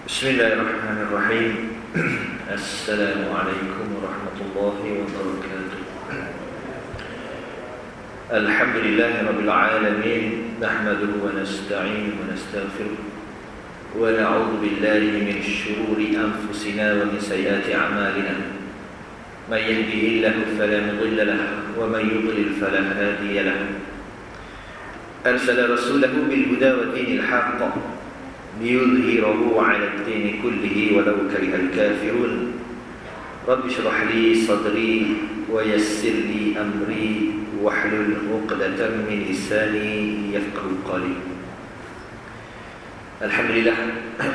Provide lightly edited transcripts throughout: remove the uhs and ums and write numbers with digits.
Bismillahirrahmanirrahim. Assalamualaikum warahmatullahi wabarakatuh. Alhamdulillahirabbil alamin, nahmaduhu wa nasta'inuhu wa nastaghfiruh wa na'udzu billahi min shururi anfusina wa min sayyiati a'malina. May yahdihillahu fala mudilla lahu wa may yudlil fala hadiya lahu. Arsala rasulahu bil huda wa dinil haqq liyudhhirahu 'ala ad-din kullihi walau karihal kafirun. Rabbi shrah li sadri wa yassir li amri wahlul 'uqdatam min lisani yafqahu qawli. Alhamdulillah,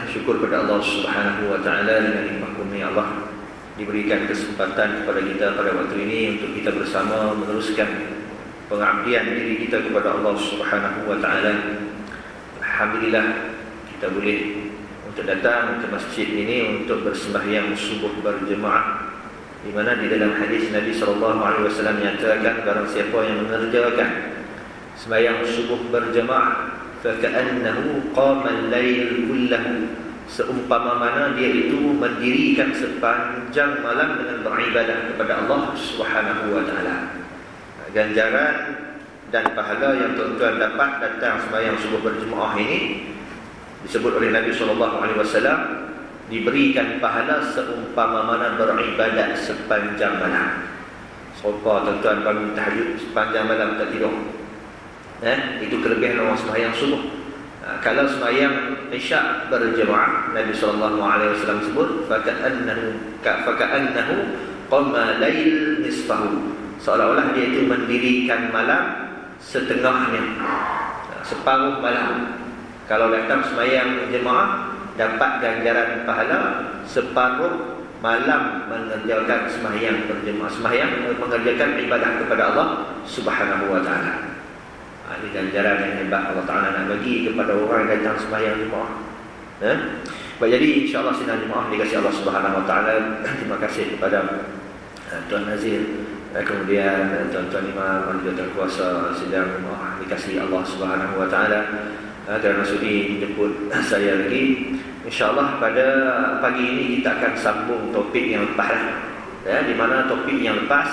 syukur kepada Allah Subhanahu wa taala dengan nikmat kurnia Allah diberikan kesempatan kepada kita pada waktu ini untuk kita bersama meneruskan pengabdian diri kita kepada Allah Subhanahu wa taala. Alhamdulillah kita boleh untuk datang ke masjid ini untuk bersembahyang subuh berjemaah, di mana di dalam hadis Nabi SAW nyatakan barang siapa yang mengerjakan sembahyang subuh berjemaah faka'annahu qama al-lail kullahu, seumpama mana dia itu mendirikan sepanjang malam dengan beribadah kepada Allah Subhanahu wa taala. Ganjaran dan pahala yang tuan-tuan dapat datang sembahyang subuh berjemaah ini disebut oleh Nabi SAW diberikan pahala seumpama mana beribadat sepanjang malam. Serupa tuan-tuan bangun tahajud sepanjang malam tak tidur, itu kelebihan orang sembahyang subuh. Kalau sembahyang isyak berjemaah, Nabi SAW sebut faka'annahu qama lail nisfahu, seolah-olah dia itu mendirikan malam setengahnya, separuh malam. Kalau datang sembahyang jemaah dapat ganjaran pahala separuh malam mengerjakan sembahyang berjemaah, sembahyang mengerjakan ibadah kepada Allah Subhanahu wa taala. Ini ganjaran yang hebat Allah Taala nak bagi kepada orang yang datang sembahyang jemaah. Baik, jadi insya-Allah sidang jemaah dikasihi Allah Subhanahu wa taala. Terima kasih kepada Tuan Nazir, kemudian tuan-tuan imam dan juga tuan kuasa sidang jemaah dikasihi Allah Subhanahu wa taala. Kerana sudi menjemput saya lagi. InsyaAllah pada pagi ini kita akan sambung topik yang lepas, di mana topik yang lepas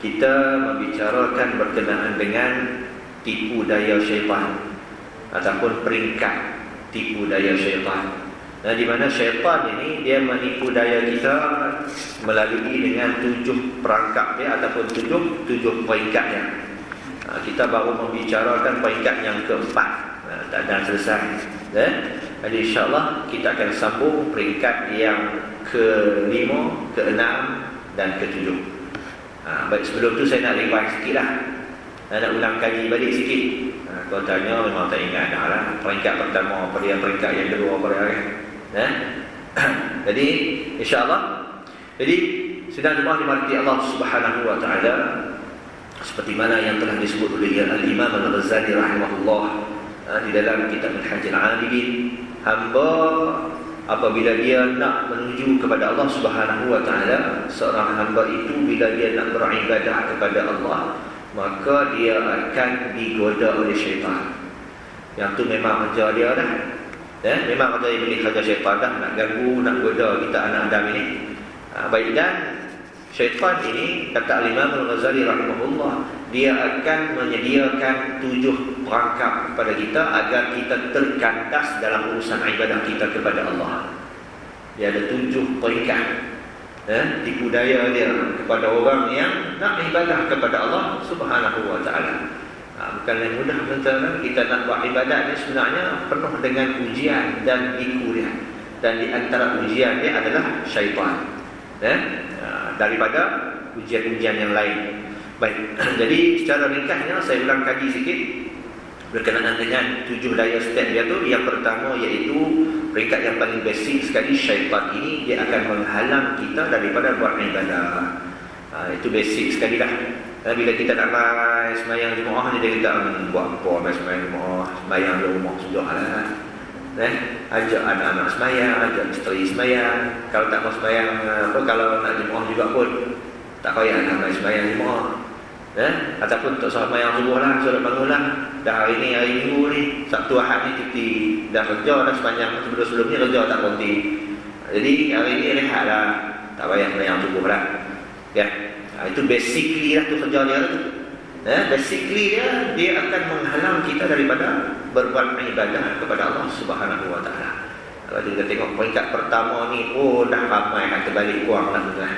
kita membicarakan berkenaan dengan tipu daya syaitan ataupun peringkat tipu daya syaitan. Di mana syaitan ini dia menipu daya kita melalui dengan 7 perangkap dia ataupun 7 peringkatnya. Kita baru membicarakan peringkat yang keempat, tak ada selesai. Jadi insyaAllah kita akan sambung peringkat yang ke-5, ke-6 dan ke-7. Baik, sebelum tu saya nak rewind sikit lah. Nak ulang kaji balik sikit. Kalau tanya memang tak ingat dah lah. Peringkat pertama apa dia, peringkat yang kedua apa dia. Jadi insyaAllah, jadi sedang jemaah dimati Allah Subhanahu wa ta'ala, seperti mana yang telah disebut oleh Al-Imam Al-Ghazali rahimahullah di dalam kitab Minhajul Abidin, hamba apabila dia nak menuju kepada Allah Subhanahu wa taala, seorang hamba itu bila dia nak beribadah kepada Allah, maka dia akan digoda oleh syaitan. Yang tu memang kerja dia dah. Memang kerja iblis, kerja syaitan dah, nak ganggu, nak goda kita anak Adam ini. Baik, dan syaitan ini, kata Imam Al-Ghazali rahimahullah, dia akan menyediakan 7 perangkap kepada kita agar kita terkandas dalam urusan ibadah kita kepada Allah. Dia ada 7 peringkat tipu daya dia kepada orang yang nak ibadah kepada Allah Subhanahu wa taala. Bukan yang mudah tuan-tuan. Kita nak buat ibadat ni sebenarnya penuh dengan ujian dan liku dia. Dan di antara ujian dia adalah syaitan, daripada ujian-ujian yang lain. Baik, jadi secara ringkasnya saya ulang kaji sikit berkenaan dengan 7 daya step dia tu. Yang pertama iaitu peringkat yang paling basic sekali, syaitan ini dia akan menghalang kita daripada buat ibadah. Itu basic sekali lah. Bila kita nak mai sembahyang jemaah ni, dia kata buat apa mai sembahyang jemaah, sembahyang di rumah sudahlah. Ajak anak-anak sembahyang, ajak isteri sembahyang. Kalau tak mau sembahyang kalau nak jemaah juga pun tak payah nak sembahyang jemaah. Ataupun untuk sembahyang subuh lah, solat bangun lah. Dah hari Minggu ni, Sabtu Ahad ni cuti, dah kerja dah sepanjang sebelum ni kerja tak berhenti. Jadi hari ni rehat lah, tak payah sembahyang subuh lah. Ya, itu basically lah tu kerja dia tu. Basically dia akan menghalang kita daripada berbuat ibadah kepada Allah Subhanahu Wa Taala. Kalau kita tengok peringkat pertama ni, dah ramai yang terbalik kurang lah tuan.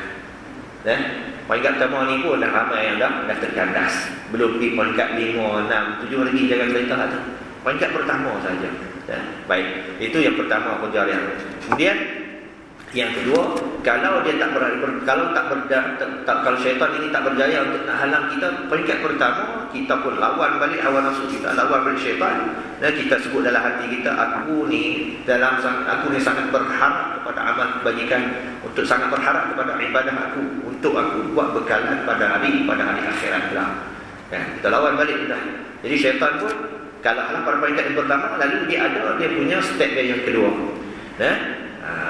Peringkat pertama ni pun dah ramai yang dah terkandas. Belum pergi peringkat 5, 6, 7 lagi jangan cerita tu. Peringkat pertama saja. Baik, itu yang pertama kerja dia. Kemudian yang kedua, kalau dia kalau syaitan ini tak berjaya untuk nak halang kita, peringkat pertama kita pun lawan balik hawa nafsu kita, lawan balik syaitan. Dan kita sebut dalam hati kita, aku ni sangat berharap kepada amal kebajikan, untuk sangat berharap kepada ibadah aku, untuk aku buat bekalan pada hari akhirat kelak. Kita lawan balik sudah. Jadi syaitan pun kalau halang pada peringkat yang pertama, lalu dia punya step dia yang kedua.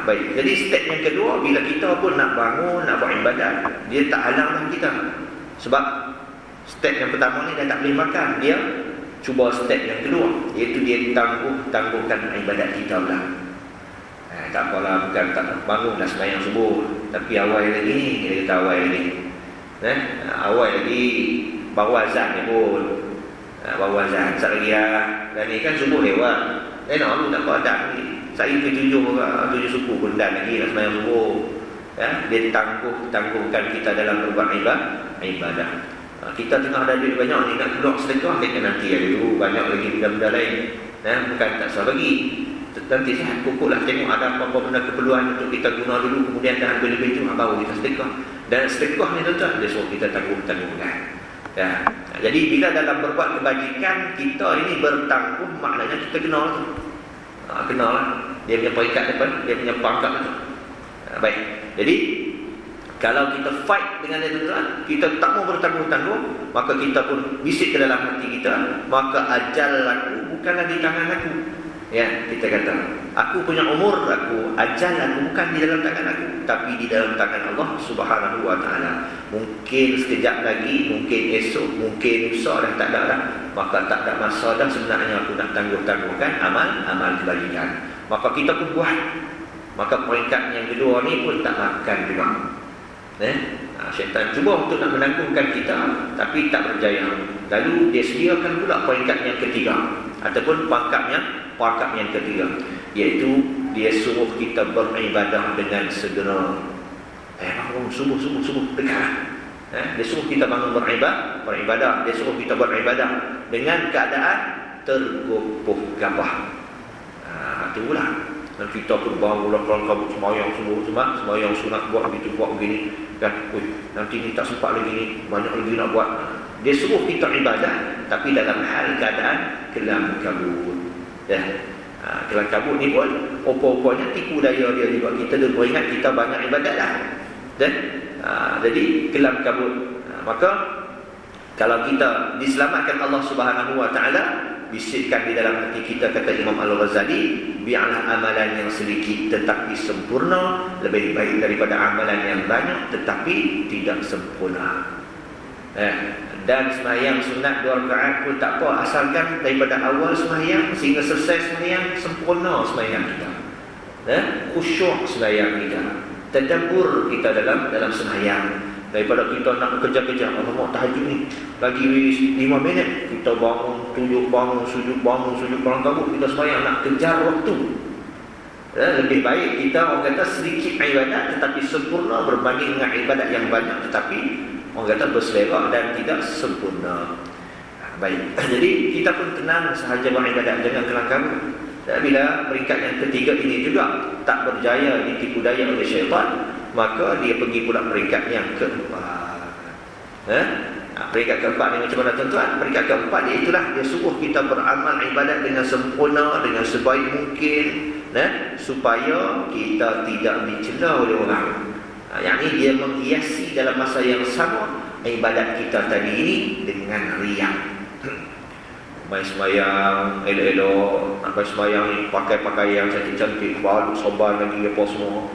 Baik, jadi step yang kedua, bila kita pun nak bangun, nak buat ibadat, dia tak halanglah kita. Sebab step yang pertama ni dia tak boleh makan, dia cuba step yang kedua, iaitu dia tangguhkan ibadat kita pula. Tak apalah, bukan tak bangun dah sembahyang subuh, tapi awal lagi ni, dia kata awal lagi. Awal lagi baru azan ni pun. Baru azan, sat lagi lah. Dan ni kan subuh lewat. Aku tak apa adab ni. Saya pergi 7 suku pun dah lagi nak sembahyang subuh. Dia tangguhkan kita dalam berbuat ibadah. Kita tengah ada duit banyak ni, nak keluar sedekah, kita nanti ada dulu, banyak lagi benda-benda lain. Bukan tak salah bagi. Nanti saya pokoklah tengok ada apa-apa benda keperluan untuk kita guna dulu, kemudian dah lebih-lebih tu baru kita sedekah. Dan sedekah ni tuan-tuan, dia suruh kita tangguhkan. Jadi bila dalam berbuat kebajikan, kita ini bertangguh, maknanya kita kenal tu. Kenal lah. Dia punya peringkat depan, dia punya pangkat tu. Baik. Jadi kalau kita fight dengan dia tuan, kita tak mau bertangguh-tangguh, maka kita pun bisik ke dalam hati kita, maka ajal aku bukanlah di tangan aku. Kita kata, aku punya umur aku, ajal aku bukan di dalam tangan aku, tapi di dalam tangan Allah Subhanahu Wa Taala. Mungkin sekejap lagi, mungkin esok, mungkin lusa dah tak ada dah. Maka tak ada masa dah sebenarnya aku nak tangguh-tangguhkan amal kebajikan. Maka kita pun buat. Maka peringkat yang kedua ni pun tak makan juga. Syaitan cuba untuk nak menangguhkan kita, tapi tak berjaya. Lalu dia sediakan pula peringkat yang ketiga, ataupun pangkat yang ketiga, iaitu dia suruh kita beribadah dengan segera. Bangun subuh dekat. Dia suruh kita bangun beribadah. Dia suruh kita beribadah dengan keadaan tergopoh gabah. Itulah. Dan kita pun bangunlah kelang kabut sembahyang subuh, sembahyang sunat buat begini kan. Nanti ni tak sempat lagi ni, banyak lagi nak buat. Dia suruh kita ibadah, tapi dalam hal keadaan kelam kabut. Kelam kabut ni pun opo-oponya tipu daya dia juga. Kita dah ingat kita banyak ibadat dah. Jadi kelam kabut. Maka kalau kita diselamatkan Allah Subhanahu Wa Taala, bisikkan di dalam hati kita, kata Imam Al-Ghazali, biarlah amalan yang sedikit tetapi sempurna lebih baik daripada amalan yang banyak tetapi tidak sempurna. Dan sembahyang sunat 2 rakaat pun tak apa, asalkan daripada awal sembahyang sehingga selesai sembahyang sempurna sembahyang kita. Khusyuk sembahyang kita, tadabbur kita dalam sembahyang. Daripada kita nak kejar-kejar, alamak tahajud ni lagi 5 minit, kita bangun sujud kelang kabut, kita sembahyang nak kejar waktu. Lebih baik kita, orang kata, sedikit ibadat tetapi sempurna berbanding dengan ibadat yang banyak tetapi orang kata berselerak dan tidak sempurna. Baik. Jadi kita pun tenang sahaja beribadat, jangan kelang kabut. Dan bila peringkat yang ketiga ini juga tak berjaya ditipu daya oleh syaitan, maka dia pergi pula peringkat yang keempat. Peringkat keempat ni macam mana tuan-tuan? Peringkat keempat ni itulah, dia suruh kita beramal ibadat dengan sempurna, dengan sebaik mungkin, supaya kita tidak dicela oleh orang. Yang ni dia menghiasi dalam masa yang sama ibadat kita tadi ini dengan riak. Main sembahyang elok-elok, nak main sembahyang ni pakai pakaian cantik-cantik, balut soban lagi apa semua,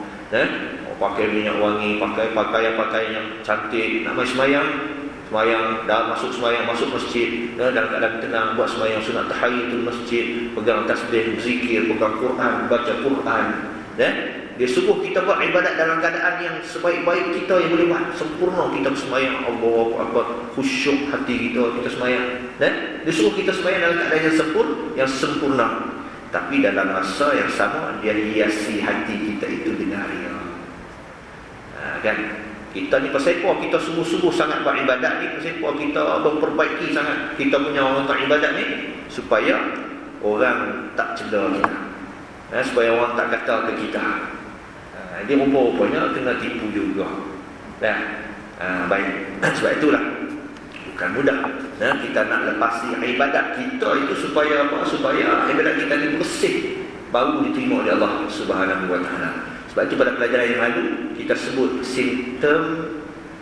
pakai minyak wangi, pakai pakaian yang cantik, nak main sembahyang Semayang, dah masuk semayang, masuk masjid, dalam keadaan tenang, buat semayang sunat tahiyatul masjid, pegang tasbih, berzikir, pegang Quran, baca Quran. Dia suruh kita buat ibadat dalam keadaan yang sebaik-baik kita yang boleh buat. Sempurna kita bersemayang, Allahu Akbar, khusyuk hati kita semayang. Dia suruh kita semayang dalam keadaan yang sempurna. Tapi dalam masa yang sama, dia hiasi hati kita itu dengan ria. Kan? Kita ni persepah, kita sungguh-sungguh sangat beribadat ni, persepah kita memperbaiki sangat kita punya orang ibadat ni, supaya orang tak cela kita, supaya orang tak kata ke kita. Dia rupa-rupanya kena tipu juga. Baik. Sebab itulah bukan mudah. Kita nak lepasi ibadat kita itu supaya apa? Supaya ibadat kita ni bersih, baru diterima oleh Allah Subhanahu Wa Taala. Sebab itu pada pelajaran yang lalu kita sebut simptom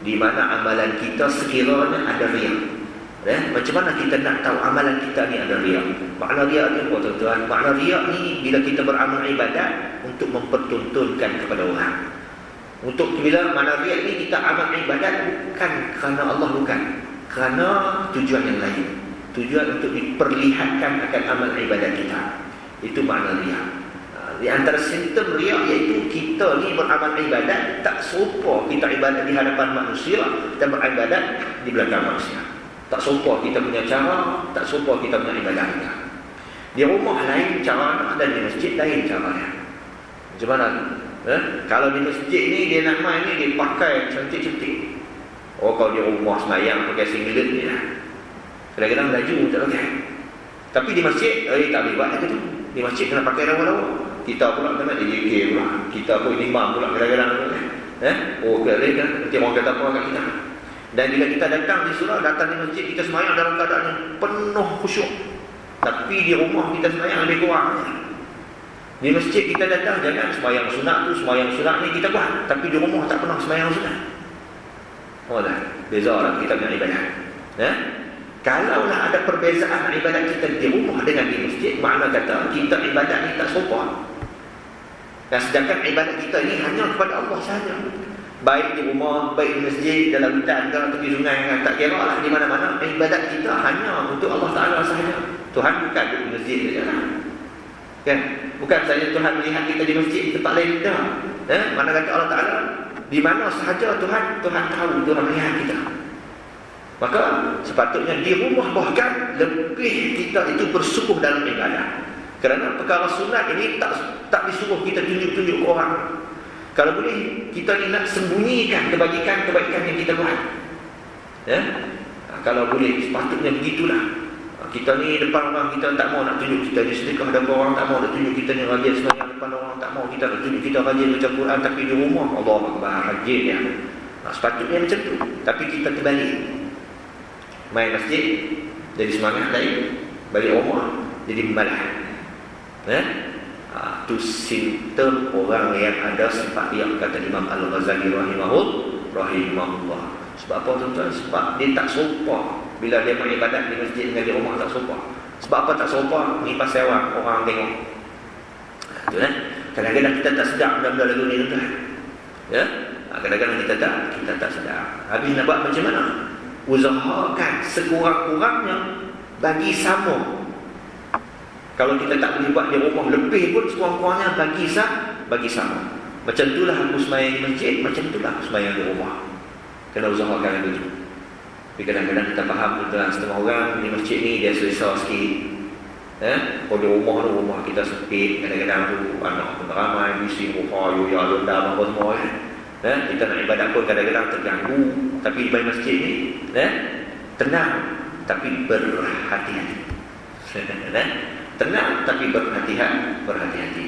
di mana amalan kita sekiranya ada riya. Macam mana kita nak tahu amalan kita ni ada riya? Makna riya ni apa tuan-tuan? Makna riya ni bila kita beramal ibadat untuk mempertontonkan kepada orang. Untuk bila mana riya ni kita amal ibadat bukan kerana Allah, bukan kerana tujuan yang lain. Tujuan untuk diperlihatkan akan amal ibadat kita. Itu makna riya. Di antara simptom riya iaitu kita ni beramal ibadat tak serupa kita ibadat di hadapan manusia dan beribadat di belakang manusia. Tak serupa kita punya cara, tak serupa kita punya ibadat kita. Di rumah lain cara dan di masjid lain caranya. Macam mana? Kalau di masjid ni dia nak main ni dia pakai cantik-cantik. Kalau di rumah semayang pakai singlet ni lah. Kadang-kadang laju tak pakai. Tapi di masjid tak boleh buat tu. Di masjid kena pakai lawa-lawa. Kita pula kena JK pula. Kita pun imam pula kadang-kadang. Kadang-kadang kan nanti orang kata apa kat kita. Dan bila kita datang di surau, datang di masjid, kita semayang dalam keadaan yang penuh khusyuk. Tapi di rumah kita semayang lebih kurang. Di masjid kita datang, jangan semayang sunat tu, semayang sunat ni kita buat. Tapi di rumah tak pernah semayang sunat. Dah, beza lah kita punya ibadat. Kalaulah ada perbezaan ibadat kita di rumah dengan di masjid, makna kata kita ibadat ni tak serupa. Dan sedangkan ibadat kita ni hanya kepada Allah sahaja. Baik di rumah, baik di masjid, dalam hutan ke tepi sungai, tak kira lah di mana-mana, ibadat kita hanya untuk Allah Ta'ala sahaja. Tuhan bukan di masjid saja lah. Kan? Bukan saja Tuhan melihat kita di masjid, di tempat lain dah. Mana kata Allah Ta'ala, di mana sahaja Tuhan tahu, Tuhan melihat kita. Maka sepatutnya di rumah bahkan lebih kita itu bersungguh dalam ibadah. Kerana perkara sunat ini tak disuruh kita tunjuk-tunjuk ke orang. Kalau boleh kita ni nak sembunyikan kebaikan yang kita buat. Kalau boleh sepatutnya begitulah. Kita ni depan orang kita tak mau nak tunjuk kita ni sedekah, depan orang tak mau nak tunjuk kita ni rajin semayang, depan orang tak mau kita nak tunjuk kita rajin baca Quran, tapi di rumah Allah Akbar rajin dia. Sepatutnya macam tu. Tapi kita terbalik. Main masjid jadi semangat lain, balik rumah jadi malah. Itu simptom orang yang ada sifat riya, kata Imam Al-Ghazali rahimahullah. Sebab apa tuan-tuan? Sebab dia tak serupa bila dia beribadat di masjid dengan di rumah, tak serupa. Sebab apa tak serupa? Ni pasal orang tengok. Kadang-kadang kita tak sedar benda-benda lagu ni tuan. Kadang-kadang kita tak sedar. Habis nak buat macam mana? Usahakan sekurang-kurangnya bagi sama. Kalau kita tak boleh buat di rumah lebih pun, sekurang-kurangnya bagi sama. Macam itulah aku semayang di masjid, macam itulah aku semayang di rumah. Kena usahakan begitu. Tapi kadang-kadang kita faham tuan, setengah orang di masjid ni dia selesa sikit. Kalau di rumah kita sempit, kadang-kadang tu anak pun ramai, bising, ya londa apa semua. Kita nak ibadat pun kadang-kadang terganggu. Tapi di masjid ni tenang tapi berhati-hati. Tenang tapi berhati-hati.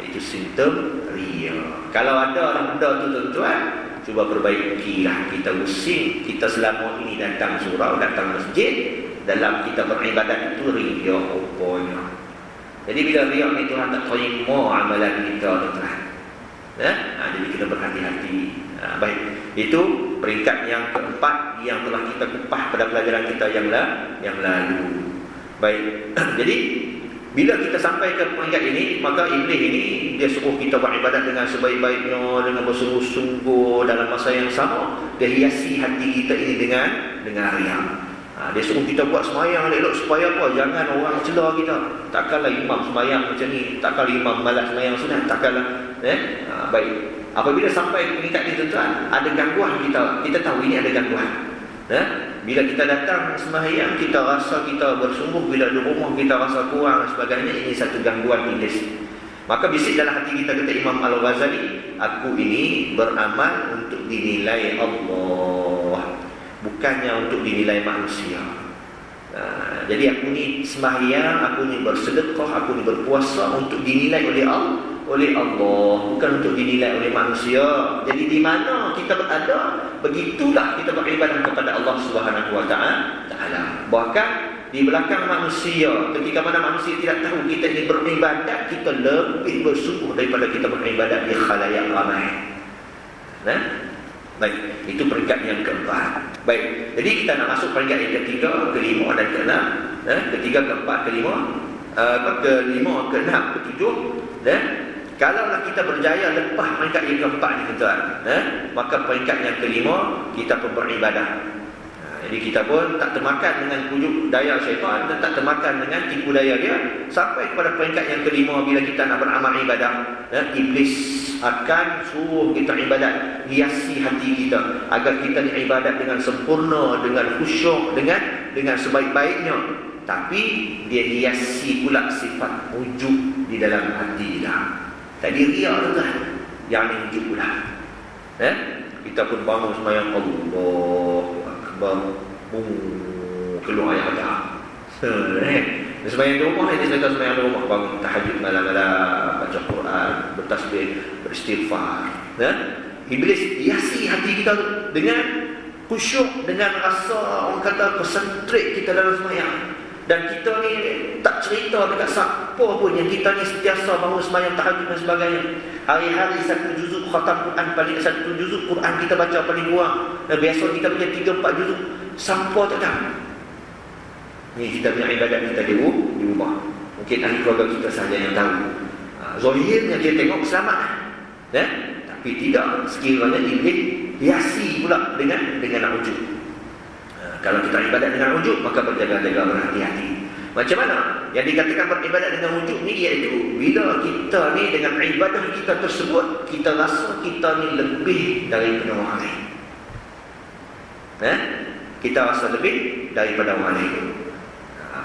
Itu simptom riya. Kalau ada orang benda tu tuan-tuan, cuba perbaikilah. Kita pusing, kita selama ini datang surau, datang masjid, dalam kita beribadat itu riya rupanya. Jadi bila riya ni Tuhan tak terima amalan kita tuan-tuan. Jadi kita berhati-hati. Baik, itu peringkat yang keempat yang telah kita kupas pada pelajaran kita yang lalu. Baik, jadi Bila kita sampai ke peringkat ini, maka iblis ini dia suruh kita beribadat dengan sebaik-baiknya, dengan bersungguh-sungguh dalam masa yang sama. Dia hiasi hati kita ini dengan riya. Dia suruh kita buat semayang elok supaya apa? Jangan orang celah kita. Takkanlah imam semayang macam ni, takkanlah imam malas semayang sunat, takkanlah baik. Apabila sampai ke peringkat ini tuan, ada gangguan kita tahu ini ada gangguan. Bila kita datang sembahyang, kita rasa kita bersungguh, bila di rumah kita rasa kurang dan sebagainya, ini satu gangguan iblis. Maka bisik dalam hati kita, kata Imam Al-Ghazali, aku ini beramal untuk dinilai Allah, bukannya untuk dinilai manusia. Jadi aku ni sembahyang, aku ni bersedekah, aku ni berpuasa untuk dinilai oleh Allah, bukan untuk dinilai oleh manusia. Jadi di mana kita berada, begitulah kita beribadah kepada Allah Subhanahu wa taala. Bahkan di belakang manusia, ketika mana manusia tidak tahu kita ini beribadat, kita lebih bersungguh daripada kita beribadat di khalayak ramai. Baik, itu peringkat yang keempat. Baik, jadi kita nak masuk peringkat yang ketiga, kelima dan keenam. Ketiga, keempat, kelima, keenam, ketujuh. Kalaulah kita berjaya lepas peringkat yang keempat ni tuan, maka peringkat yang kelima kita pun beribadah. Jadi kita pun tak termakan dengan pujuk daya syaitan dan tak termakan dengan tipu daya dia. Sampai kepada peringkat yang kelima, bila kita nak beramal ibadah, iblis akan suruh kita ibadat, hiasi hati kita agar kita ibadat dengan sempurna, dengan khusyuk, dengan sebaik-baiknya. Tapi dia hiasi pula sifat ujub di dalam hati kita. Tadi riya tu kan, yang ni ujub pula. Kita pun bangun sembahyang, Allahu Akbar, keluar ayat dah. Sembahyang di rumah, dia cerita sembahyang di rumah, bangun tahajud malam-malam, baca Quran, bertasbih, beristighfar. Iblis hiasi hati kita dengan khusyuk, dengan rasa orang kata konsentrate kita dalam sembahyang. Dan kita ni tak cerita dekat siapa pun yang kita ni sentiasa bangun sembahyang tahajud dan sebagainya. Hari-hari satu juzuk khatam Quran, paling satu juzuk Quran kita baca paling kurang. Dan biasa kita punya 3-4 juzuk. Siapa tak tahu? Ni kita punya ibadat kita di rumah. Mungkin ahli keluarga kita saja yang tahu. Zahirnya dia tengok selamat. Tapi tidak, sekiranya iblis hiasi pula dengan ujub. Kalau kita ibadat dengan ujub, maka berjaga-jaga, berhati-hati. Macam mana? Yang dikatakan beribadat dengan ujub ni, iaitu bila kita ni dengan ibadah kita tersebut, kita rasa kita ni lebih daripada orang lain. Kita rasa lebih daripada orang lain.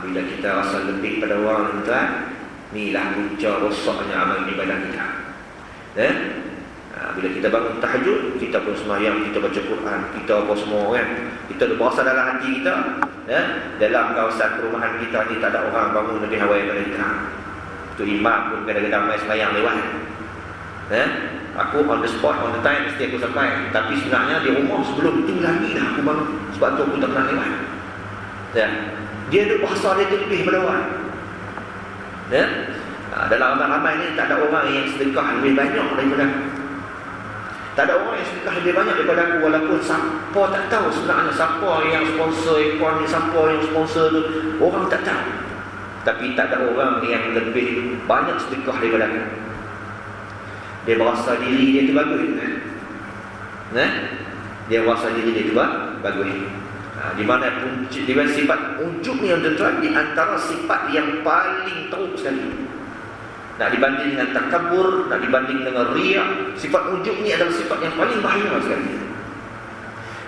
Bila kita rasa lebih pada orang lain, inilah punca rosaknya amal ibadah kita. Bila kita bangun tahajud, kita pun sembahyang, kita baca Quran, kita apa semua kan. Kita berasa dalam hati kita, dalam kawasan perumahan kita ni tak ada orang bangun lebih awal daripada kita. Tu imam pun kadang-kadang main sembahyang lewat. Aku on the spot, on the time mesti aku sampai. Tapi sebenarnya di rumah sebelum tu lagi dah aku bangun. Sebab tu aku tak pernah lewat. Dia duk bahasa dia tu lebih pada orang. Dalam ramai-ramai ni tak ada orang yang sedekah lebih banyak daripada aku. Tak ada orang yang sedekah lebih banyak daripada aku. Walaupun siapa tak tahu sebenarnya siapa yang sponsor ikon ni, siapa yang sponsor tu, orang tak tahu. Tapi tak ada orang yang lebih banyak sedekah daripada aku. Dia berasa diri dia tu bagus kan? Dia berasa diri dia tu bagus. Di mana sifat ujub ni yang tuan-tuan, di antara sifat yang paling teruk sekali. Nak dibanding dengan takabur, nak dibanding dengan riya, sifat ujub ni adalah sifat yang paling bahaya sekali.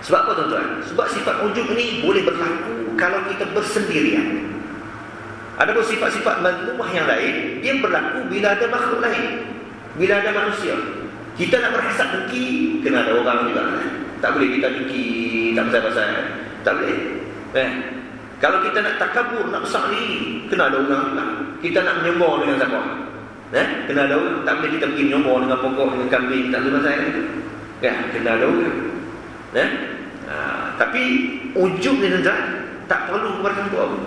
Sebab apa tuan-tuan? Sebab sifat ujub ni boleh berlaku kalau kita bersendirian. Ada pun sifat-sifat mazmumah yang lain, dia berlaku bila ada makhluk lain, bila ada manusia. Kita nak berhasad dengki, kena ada orang juga. Tak boleh kita dengki tak pasal-pasal. Tak boleh. Kalau kita nak takabur, nak besar diri, kena ada orang juga. Kita nak menyombong dengan siapa? Kena ada orang. Tak boleh kita pergi menyombong dengan pokok, dengan kambing, tak boleh pasal. Kena ada orang. Tapi ujub ni tuan, tak perlu kepada siapa pun.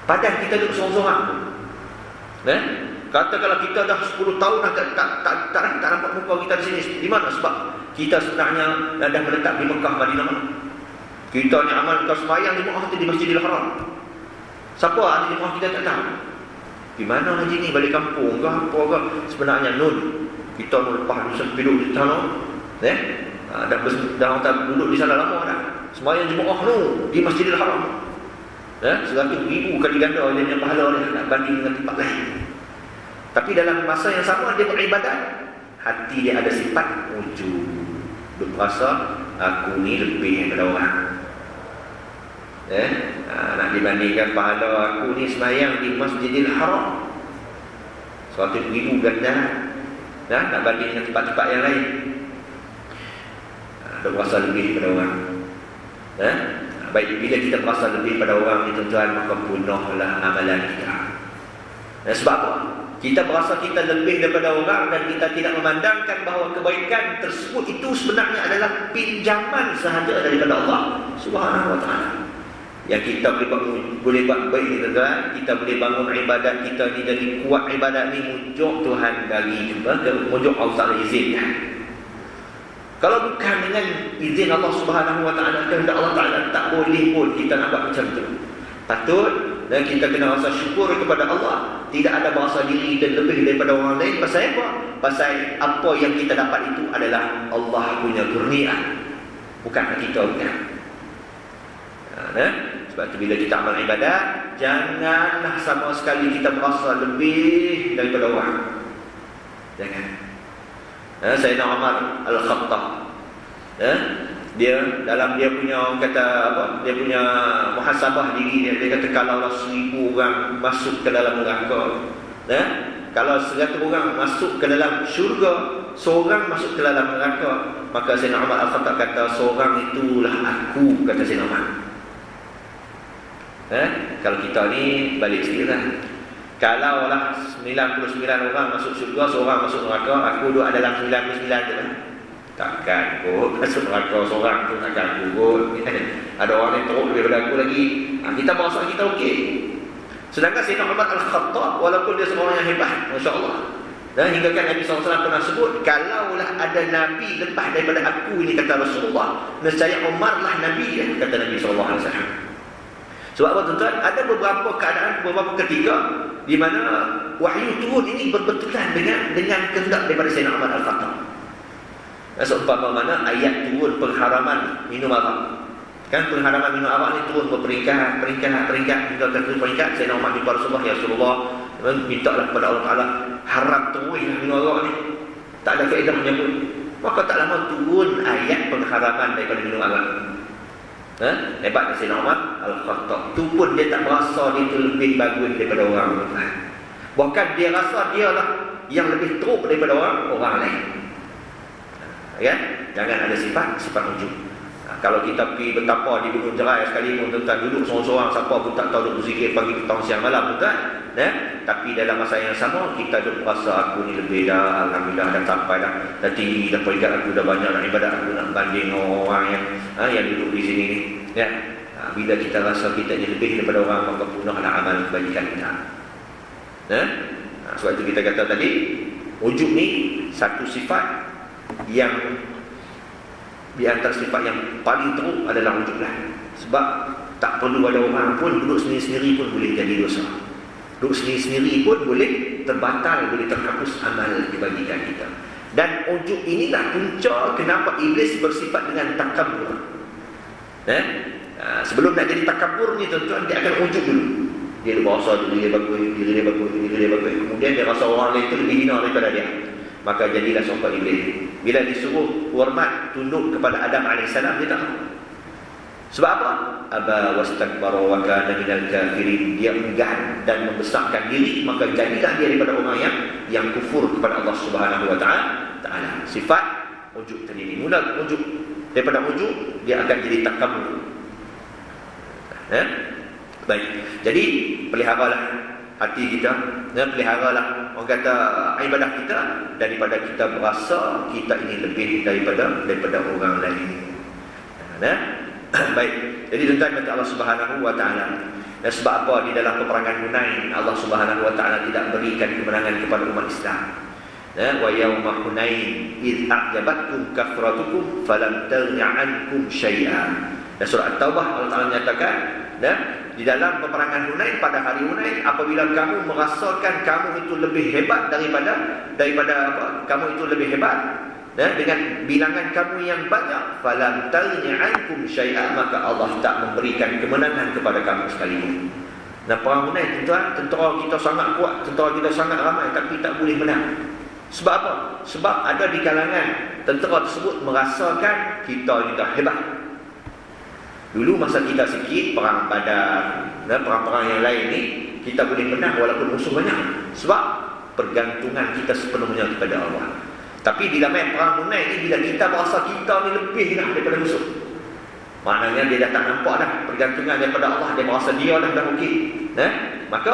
Padahal kita duduk sorang-sorang. Kata kalau kita dah 10 tahun tak nampak muka kita di sini. Di mana sebab? Kita sebenarnya dah meletak di Mekah, Madinah. Kita ni amal kita sembahyang di Mekah, di Masjidil Haram. Siapa ahli di Mekah kita tak tahu. Di mana haji ni, balik kampung ke apa ke? Sebenarnya nun, kita lepas duduk di sana, dah orang tak duduk di sana lama dah. Sembahyang Jumaat tu di Masjidil Haram. 100,000 kali ganda dia pahala dia nak banding dengan tempat lain. Tapi dalam masa yang sama dia beribadat, hati dia ada sifat ujub. Dia merasa aku ni lebih daripada orang. Nak dibandingkan pahala aku ni sembahyang di Masjidil Haram 100,000 ganda, nak banding dengan tempat-tempat yang lain. Dia merasa lebih daripada orang. Baik, bila kita merasa lebih pada orang ni tuan-tuan, maka punahlah amalan kita. Sebab apa? Kita merasa kita lebih daripada orang dan kita tidak memandangkan bahawa kebaikan tersebut itu sebenarnya adalah pinjaman sahaja daripada Allah Subhanahu wa ta'ala. Yang kita boleh buat baik ni tuan-tuan, kita boleh bangun ibadat kita ni jadi kuat, ibadat ni mujuk Tuhan bagi juga, mujuk Allah Ta'ala izinkan. Kalau bukan dengan izin Allah Subhanahu wa ta'ala, kehendak Allah Ta'ala, tak boleh pun kita nak buat macam tu. Patut dan kita kena rasa syukur kepada Allah. Tidak ada bahasa diri dan lebih daripada orang lain. Pasal apa? Pasal apa yang kita dapat itu adalah Allah punya kurnia, bukan kita, bukan. Sebab tu bila kita amal ibadat, janganlah sama sekali kita merasa lebih daripada orang. Jangan. Sayyidina Umar Al-Khattab, dia dalam dia punya, orang kata apa, dia punya muhasabah diri dia kata kalaulah 1000 orang masuk ke dalam neraka, kalau 100 orang masuk ke dalam syurga, seorang masuk ke dalam neraka, maka Sayyidina Umar Al-Khattab kata seorang itulah aku, kata Sayyidina Umar. Kalau kita ni balik sikit lah, kalau lah 99 orang masuk syurga, seorang masuk neraka, aku duduk dalam 99 je lah. Takkan kot masuk neraka seorang tu, takkan aku kot. Ada orang yang teruk daripada aku lagi. Kita merasa kita okey. Sedangkan Sayyidina Umar Al-Khattab, walaupun dia seorang yang hebat, Masya Allah, dan hingga kan Nabi SAW pernah sebut, kalaulah ada Nabi lepas daripada aku ini, kata Rasulullah, nescaya Umar lah Nabi, kata Nabi SAW. Sebab apa tuan-tuan? Ada beberapa keadaan, beberapa ketika di mana wahyu turun ini berbetulan dengan kehendak daripada Sayyidina Umar Al-Khattab. Seumpama mana ayat turun pengharaman minum arak. Kan pengharaman minum arak ni turun berperingkat hingga ke peringkat. Sayyidina Umar jumpa Rasulullah, ya Rasulullah, mintalah kepada Allah Ta'ala haram terus minum arak ni, tak ada faedahnya pun. Maka tak lama turun ayat pengharaman daripada minum arak. Hebat Sayyidina Umar Al-Khattab. Tu pun dia tak merasa dia tu lebih bagus daripada orang lain. Bahkan dia rasa dia lah yang lebih teruk daripada orang lain. Jangan ada sifat ujub. Kalau kita pergi betapa di Gunung Jerai sekalipun, tuan-tuan, duduk seorang-seorang, siapa pun tak tahu duduk berzikir pagi, petang, siang, malam, tuan-tuan. Tapi dalam masa yang sama kita duduk rasa aku ni lebih dah, alhamdulillah dah sampai dah tinggi, dah peringkat aku dah banyak dah ibadat aku nak banding orang yang duduk di sini ni. Bila kita rasa kita ni lebih daripada orang, maka punahlah amal kebajikan kita. Sebab itu kita kata tadi, ujub ni satu sifat yang di antara sifat yang paling teruk adalah ujub lah. Sebab tak perlu ada orang pun, duduk sendiri-sendiri pun boleh jadi dosa. Duduk sendiri-sendiri pun boleh terbatal, boleh terhapus amal kebajikan kita. Dan ujub inilah punca kenapa iblis bersifat dengan takabur. Sebelum nak jadi takabur ni tuan-tuan, dia akan ujub dulu. Dia berasa diri dia bagus. Kemudian dia rasa orang lain tu lebih hina daripada dia. Maka jadilah seorang iblis. Bila disuruh hormat, tunduk kepada Adam AS, dia tak mau. Sebab apa? Aba wastakbara wa kana minal kafirin. Dia enggan dan membesarkan diri, maka jadilah dia daripada orang yang kufur kepada Allah Subhanahu wa ta'ala. Sifat ujub tadi. Mula ujub, daripada ujub dia akan jadi takabur. Baik. Jadi peliharalah hati kita, peliharalah orang kata ibadah kita, daripada kita berasa kita ini lebih daripada orang lain. Baik. Jadi tuan-tuan kata Allah Subhanahu wa ta'ala, dan sebab apa di dalam peperangan Hunain Allah Subhanahu wa ta'ala tidak berikan kemenangan kepada umat Islam. Wa yauma Hunain id a'jabatkum kathratukum falam taghni 'ankum syai'an. Dan surah At-Taubah Allah Ta'ala menyatakan, di dalam peperangan Hunain, pada hari Hunain, apabila kamu merasakan kamu itu lebih hebat daripada apa? Kamu itu lebih hebat, dengan bilangan kamu yang banyak, falam taghni ankum syai'a, maka Allah tak memberikan kemenangan kepada kamu sekalipun. Nah, perang Hunain, tuan, tentera kita sangat kuat, tentera kita sangat ramai, tapi tak boleh menang. Sebab apa? Sebab ada di kalangan tentera tersebut merasakan kita ini dah hebat. Dulu masa kita sikit, perang Badar dan perang-perang yang lain ni, kita boleh menang walaupun musuh banyak. Sebab pergantungan kita sepenuhnya kepada Allah. Tapi bila main perang Hunain ni, bila kita merasa kita ni lebih dah daripada musuh, maknanya dia dah tak nampak dah pergantungan daripada Allah, dia merasa dia dah okey. Maka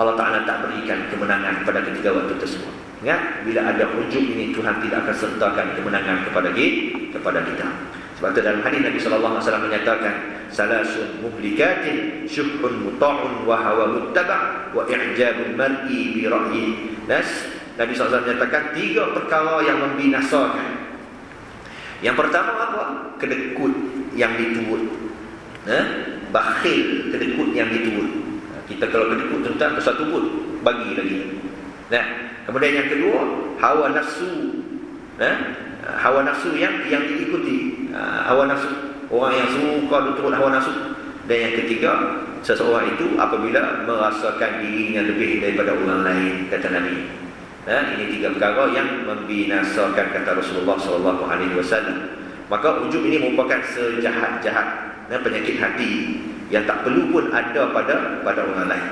Allah Ta'ala tak berikan kemenangan pada ketiga waktu tersebut. Ingat, bila ada ujub ini, Tuhan tidak akan sertakan kemenangan kepada kita. Sebab itu dalam hadis Nabi SAW menyatakan, salasun muhlikatin syuhun muta'un wa hawa muttaba' wa i'jabul mar'i bi ra'yi. Nabi SAW menyatakan 3 perkara yang membinasakan. Yang pertama apa? Kedekut yang diturut. Bakhil, kedekut yang diturut. Kita kalau kedekut tentang satu pun bagi lagi. Kemudian yang kedua, hawa nafsu. Hawa nafsu yang diikuti. Hawa nafsu, orang yang suka turut hawa nafsu. Dan yang ketiga, seseorang itu apabila merasakan dirinya lebih daripada orang lain, kata Nabi. Ini 3 perkara yang membinasakan, kata Rasulullah SAW. Maka ujub ini merupakan sejahat-jahat penyakit hati yang tak perlu pun ada pada orang lain.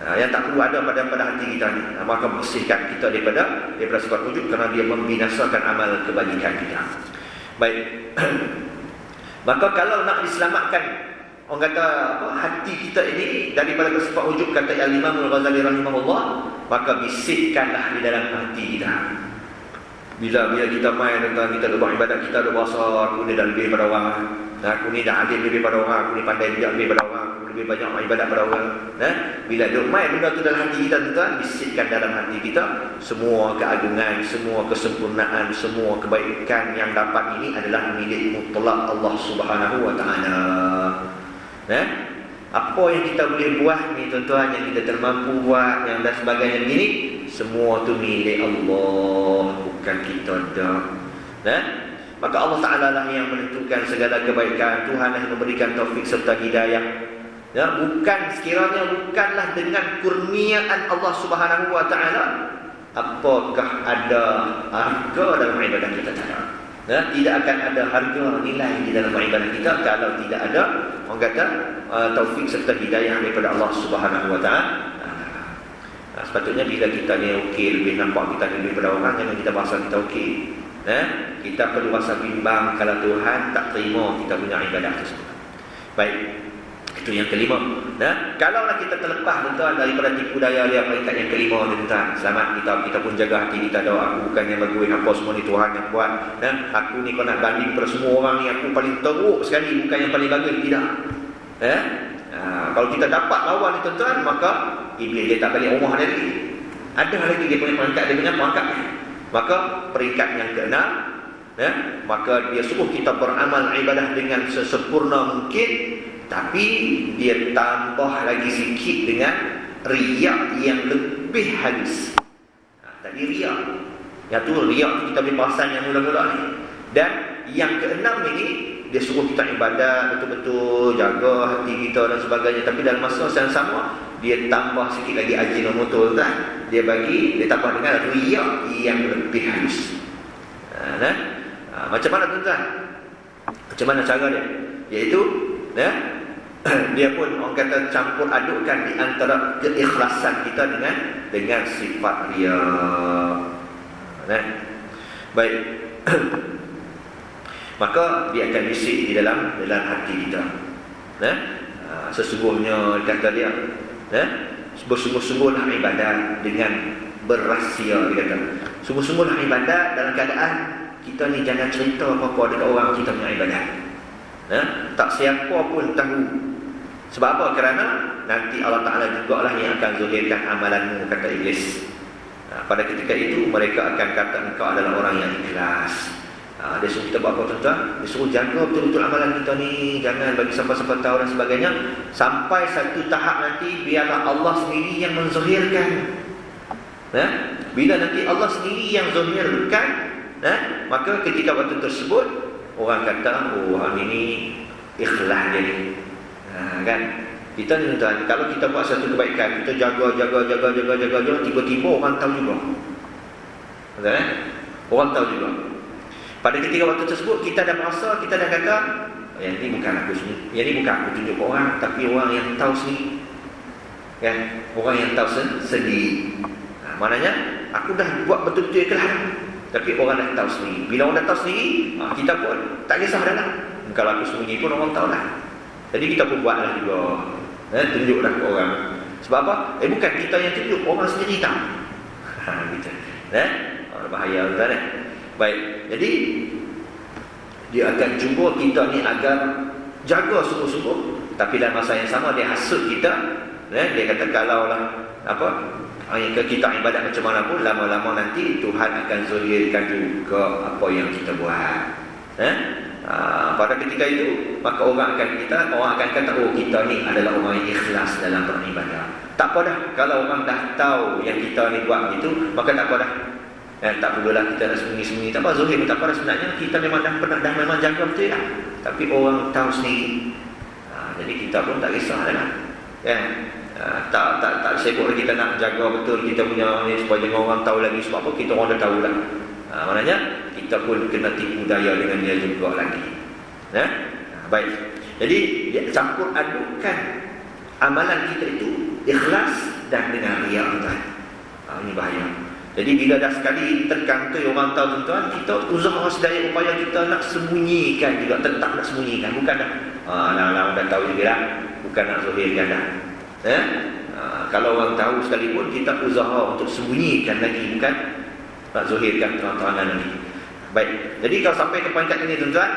Yang tak perlu ada pada hati kita ni. Maka bersihkan kita daripada sifat ujub, kerana dia membinasakan amal kebajikan kita. Baik. Maka kalau nak diselamatkan, orang kata hati kita ini daripada sifat ujub, kata Al-Imam Al-Ghazali rahimahullah, maka bisikkanlah di dalam hati kita. Bila kita main tentang kita buat ibadat, kita ada bahasa aku ni dah lebih pada orang, aku ni dah alim lebih pada orang, aku ni pandai bijak lebih pada orang, aku lebih banyak ibadat pada orang. Bila duk main benda tu dalam hati kita, tuan, bisikkan dalam hati kita, semua keagungan, semua kesempurnaan, semua kebaikan yang dapat ini adalah milik mutlak Allah Subhanahu wa Ta'ala. Apa yang kita boleh buat ni, tuan-tuan, yang kita termampu buat, yang dan sebagainya begini, semua tu milik Allah, bukan kita dah. Maka Allah Ta'ala lah yang menentukan segala kebaikan. Tuhan yang memberikan taufik serta hidayah. Bukanlah dengan kurniaan Allah Subhanahu wa Ta'ala, apakah ada harga dalam ibadah kita? Tidak akan ada harga nilai di dalam ibadah kita kalau tidak ada, orang kata, taufik serta hidayah daripada Allah Subhanahu wa Ta'ala. Sepatutnya bila kita ni okey, lebih nampak kita ni lebih pada orang, jangan kita rasa kita okey. Kita perlu rasa bimbang kalau Tuhan tak terima kita punya ibadah tersebut. Baik, itu yang kelima. Kalaulah kita terlepas, tuan, daripada tipu daya dia, peringkat yang kelima ni, tuan, selamat kita pun jaga hati kita. Aku bukan yang bagus, apa semua ni Tuhan yang buat. Aku ni kau nak banding pada semua orang ni, aku paling teruk sekali, bukan yang paling bagus. Tidak. Kalau kita dapat lawan ni, tuan, maka iblis dia tak balik rumah dia lagi. Ada lagi dia punya perangkat, dia punya perangkat. Maka peringkat yang ke-6, maka dia suruh kita beramal ibadah dengan sesempurna mungkin, tapi dia tambah lagi sikit dengan riak yang lebih halus. Tadi riak, yang tu riak kita boleh perasan yang mula-mula ni. Dan yang ke-6 ini, dia suruh kita ibadat betul-betul, jaga hati kita dan sebagainya. Tapi dalam masa yang sama, dia tambah sikit lagi ajinomoto, kan? Dia tambah dengan riak yang lebih halus. Macam mana, tuan-tuan? Macam mana cara dia? Iaitu, dia pun orang kata campur adukkan di antara keikhlasan kita dengan sifat riak. Baik. Maka dia akan bisik di dalam hati kita. Sesungguhnya kata dia, bersungguh-sungguhlah ibadat dengan berrahsia, dia kata. Sungguh-sungguhlah ibadat dalam keadaan kita ni jangan cerita apa-apa dekat orang kita punya ibadat. Tak siapa pun tahu. Sebab apa? Kerana nanti Allah Ta'ala juga lah yang akan zahirkan amalanmu, kata iblis. Pada ketika itu mereka akan kata engkau adalah orang yang ikhlas. Dia suruh kita buat apa tuan-tuan? Dia suruh jaga betul-betul amalan kita ni, jangan bagi siapa-siapa tahu dan sebagainya. Sampai satu tahap nanti biarlah Allah sendiri yang menzahirkan. Bila nanti Allah sendiri yang zahirkan, maka ketika waktu tersebut orang kata, oh orang ini ikhlas dia ni. Kan? Kita ni tuan, kalau kita buat satu kebaikan, kita jaga, tiba-tiba orang tahu juga. Betul kan? Orang tahu juga. Pada ketika waktu tersebut kita dah merasa, kita dah kata, yang ni bukan aku sendiri, yang ni bukan aku tunjuk orang, tapi orang yang tahu sendiri. Kan? Orang yang tahu sendiri. Maknanya aku dah buat betul-betul ikhlas, tapi orang dah tahu sendiri. Bila orang dah tahu sendiri, kita pun tak kisah dah lah. Kalau aku sembunyi pun orang tahu dah. Jadi kita pun buatlah juga, tunjuklah ke orang. Sebab apa? Bukan kita yang tunjuk, orang sendiri tahu. Gitu. Bahaya tuan. Baik, jadi dia akan jumpa kita ni agar jaga sungguh-sungguh, tapi dalam masa yang sama dia hasut kita. Dia kata kalaulah kita ibadat macam mana pun, lama-lama nanti Tuhan akan zahirkan juga apa yang kita buat. Pada ketika itu maka orang akan kata, oh kita ni adalah orang yang ikhlas dalam beribadah. Tak apa dah, kalau orang dah tahu yang kita ni buat begitu, maka tak apa dah. Tak perlulah kita nak sembunyi-sembunyi. Tak apa, zahir pun tak apa. Sebenarnya kita memang dah memang jaga betul dah. Tapi orang tahu sendiri. Jadi kita pun tak kisah dah. Tak sibuk lagi kita nak jaga betul kita punya ni supaya jangan orang tahu lagi. Sebab apa? Kita orang dah tahu lah. Maknanya kita pun kena tipu daya dengan dia juga lagi. Baik. Jadi dia campur adukkan amalan kita itu ikhlas dan dengan riya. Ini bahaya. Jadi bila dah sekali terkantoi orang tahu tuan-tuan, kita usaha sedaya upaya kita nak sembunyikan juga, tetap nak sembunyikan. Bukan dah orang dah tahu juga dah, bukan nak zahirkan dah. Kalau orang tahu sekalipun, kita usaha untuk sembunyikan lagi, bukan nak zahirkan terang-terangan lagi. Baik, jadi kalau sampai ke peringkat ini tuan-tuan,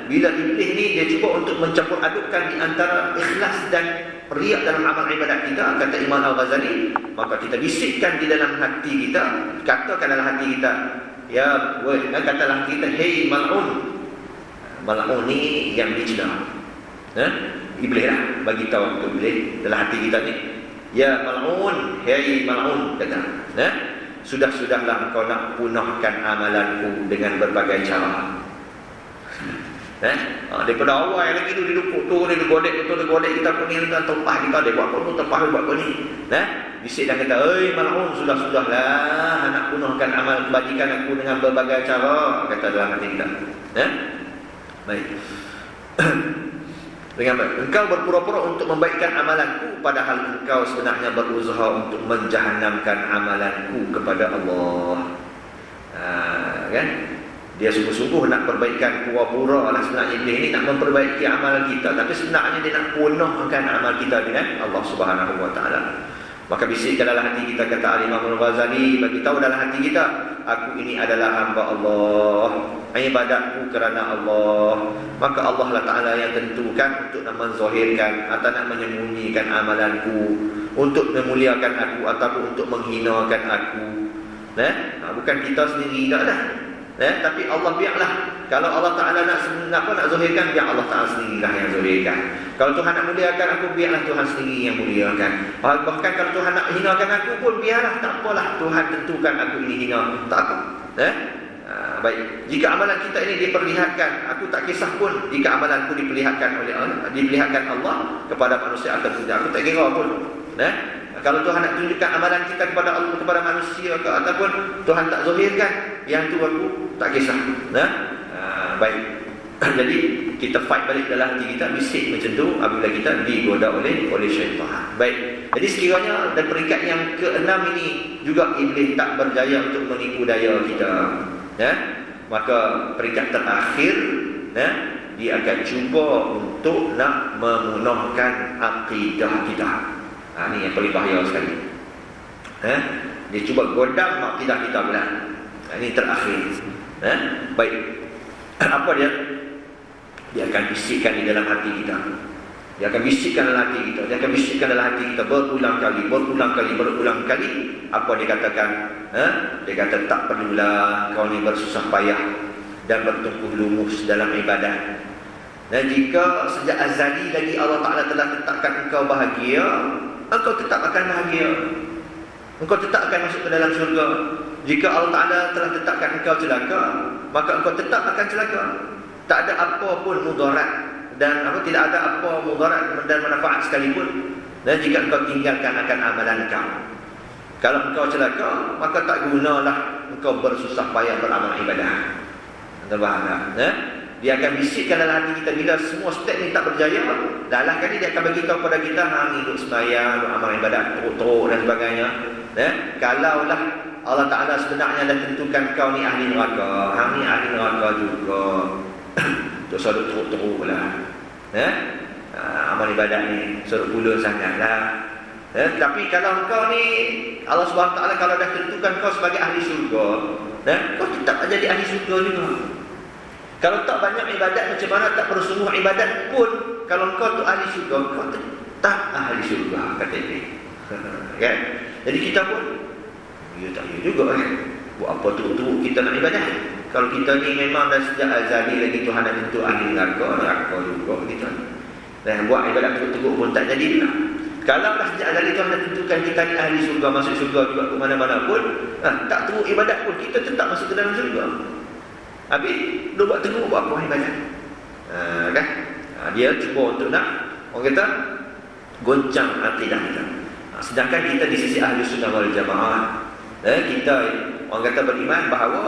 bila iblis ni dia cuba untuk mencampur adukkan di antara ikhlas dan riya dalam amal ibadat kita, kata Imam Al-Ghazali, maka kita bisikkan di dalam hati kita, katakan dalam hati kita, katalah kita, hey mal'un. Mal'un ni yang dicela. Iblis lah bagi tahu untuk iblis dalam hati kita ni, ya mal'un, hey mal'un, kata, sudah-sudahlah kau nak punahkan amalanku dengan berbagai cara. Daripada awal lagi tu dia duduk dia godek kita pun ni tempah kita, dia buat apa tempah buat apa ni. Bisik dan kata, "Oi mal'un, sudah-sudahlah nak punahkan amal kebajikan aku dengan berbagai cara," kata dalam hati kita. Baik. Dengan baik, engkau berpura-pura untuk membaikkan amalanku, padahal engkau sebenarnya berusaha untuk menjahannamkan amalanku kepada Allah. Kan? Dia sungguh-sungguh nak perbaikan, pura-pura lah sebenarnya dia ini nak memperbaiki amalan kita, tapi sebenarnya dia nak punahkan amal kita dengan Allah Subhanahu Wa Taala. Maka bisikkan dalam hati kita, kata Imam Al-Ghazali, bagi tahu dalam hati kita, aku ini adalah hamba Allah, ibadatku kerana Allah. Maka Allah lah Ta'ala yang tentukan untuk nak menzahirkan atau nak menyembunyikan amalanku, untuk memuliakan aku ataupun untuk menghinakan aku. Bukan kita sendiri tak dah. Tapi Allah biarlah. Kalau Allah Ta'ala nak zahirkan, biar Allah Ta'ala sendirilah yang zahirkan. Kalau Tuhan nak muliakan aku, biarlah Tuhan sendiri yang muliakan. Bahkan kalau Tuhan nak hinakan aku pun, biarlah, tak apalah, Tuhan tentukan aku ini hina, tak apa. Baik, jika amalan kita ini diperlihatkan, aku tak kisah pun jika amalanku diperlihatkan oleh Allah, diperlihatkan Allah kepada manusia atau tidak, aku tak kira pun. Kalau Tuhan nak tunjukkan amalan kita kepada Allah, kepada manusia ke, ataupun Tuhan tak zahirkan, yang tu aku tak kisah. Baik. Jadi kita fight balik dalam hati kita, bisik macam tu apabila kita digoda oleh syaitan. Baik. Jadi sekiranya dan peringkat yang ke-6 ini juga iblis tak berjaya untuk menipu daya kita, maka peringkat terakhir, dia akan cuba untuk nak memunahkan akidah kita. Ini yang paling bahaya sekali. Dia cuba godam akidah kita pula. Ini terakhir. Baik. Apa dia? Dia akan bisikkan di dalam hati kita. Dia akan bisikkan dalam hati kita. Dia akan bisikkan dalam hati kita berulang kali. Apa dia katakan? Dia kata, tak perlulah kau ni bersusah payah dan bertumbuh lumus dalam ibadah. Dan jika sejak azali lagi Allah Ta'ala telah tetapkan engkau bahagia, engkau tetap akan bahagia, engkau tetap akan masuk ke dalam syurga. Jika Allah Ta'ala telah tetapkan engkau celaka, maka engkau tetap akan celaka. Tak ada apa pun mudarat, dan tidak ada apa mudarat dan manfaat sekalipun. Dan jika engkau tinggalkan akan amalan engkau, kalau engkau celaka, maka tak gunalah engkau bersusah payah beramal ibadah. Anda faham tak? Dia akan bisikkan dalam hati kita bila semua step ni tak berjaya, dalam kali dia akan bagi tahu kepada kita, hang duduk sembahyang, amal ibadat teruk-teruk dan sebagainya. Kalaulah Allah Ta'ala sebenarnya dah tentukan kau ni ahli neraka, hang ni ahli neraka juga, dosa teruk-teruk lah. Amal ibadat ni suruh pula sangatlah. Tapi kalau kau ni Allah Subhanahu Taala kalau dah tentukan kau sebagai ahli syurga, kau tetap jadi ahli syurga juga. Kalau tak banyak ibadat macam mana, tak bersungguh ibadat pun, kalau kau tu ahli syurga, kau tetap ahli syurga, kata Nabi. Kan? Jadi kita pun ya tak ya juga kan. Buat apa teruk-teruk kita nak ibadat. Kalau kita ni memang dah sejak azali lagi Tuhan dah tentu ahli neraka juga kita. Dan buat ibadat teruk-teruk pun tak jadi lah. Kalau dah sejak azali Tuhan dah tentukan kita ni ahli syurga, masuk syurga juga ke mana-mana pun, tak teruk ibadat pun, kita tetap masuk ke dalam syurga. Habis dia buat teruk, buat apa ibadat? Kan? Dia cuba untuk nak, orang kata, goncang akidah kita. Sedangkan kita di sisi ahli sunnah wal jamaah, kita orang kata beriman bahawa